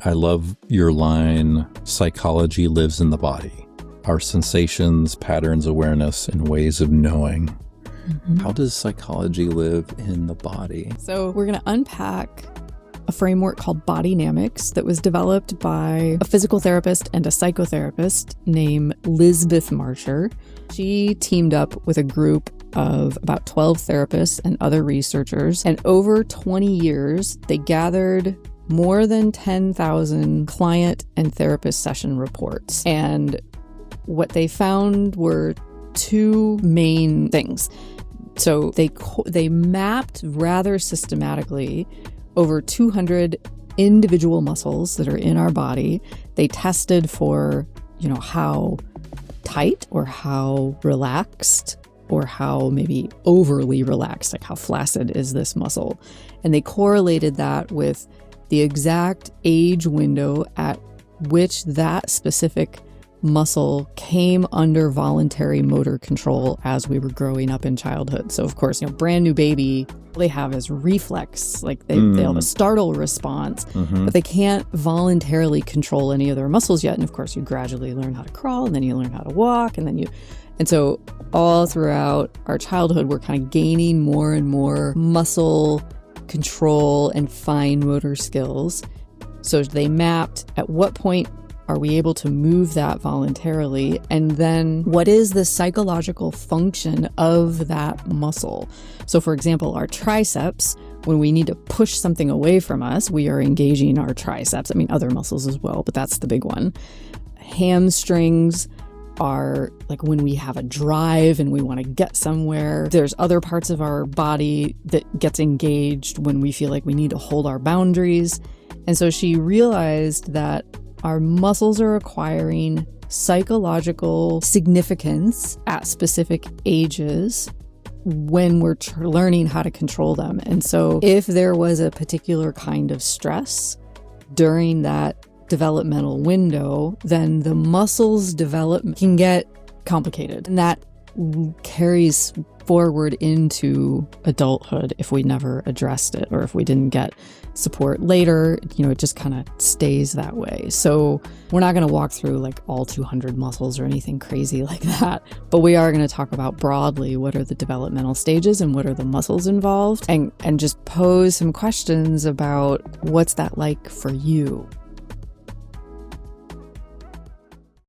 I love your line, psychology lives in the body. Our sensations, patterns, awareness, and ways of knowing. Mm-hmm. How does psychology live in the body? So we're going to unpack a framework called Bodynamics that was developed by a physical therapist and a psychotherapist named Lisbeth Marcher. She teamed up with a group of about 12 therapists and other researchers, and over 20 years, they gathered more than 10,000 client and therapist session reports. And what they found were two main things. So they mapped rather systematically over 200 individual muscles that are in our body. They tested for, how tight or how relaxed or how maybe overly relaxed, like how flaccid is this muscle. And they correlated that with the exact age window at which that specific muscle came under voluntary motor control as we were growing up in childhood. So of course, brand new baby, all they have is reflex, like they have a startle response, but they can't voluntarily control any of their muscles yet. And of course, you gradually learn how to crawl, and then you learn how to walk, and so all throughout our childhood, we're kind of gaining more and more muscle control and fine motor skills. So they mapped at what point are we able to move that voluntarily? And then what is the psychological function of that muscle? So for example, our triceps, when we need to push something away from us, we are engaging our triceps. Other muscles as well, but that's the big one. Hamstrings are like when we have a drive and we want to get somewhere. There's other parts of our body that gets engaged when we feel like we need to hold our boundaries. And so she realized that our muscles are acquiring psychological significance at specific ages when we're learning how to control them. And so if there was a particular kind of stress during that developmental window, then the muscles development can get complicated. And that carries forward into adulthood if we never addressed it, or if we didn't get support later, it just kind of stays that way. So we're not going to walk through like all 200 muscles or anything crazy like that, but we are going to talk about broadly what are the developmental stages and what are the muscles involved, and just pose some questions about what's that like for you.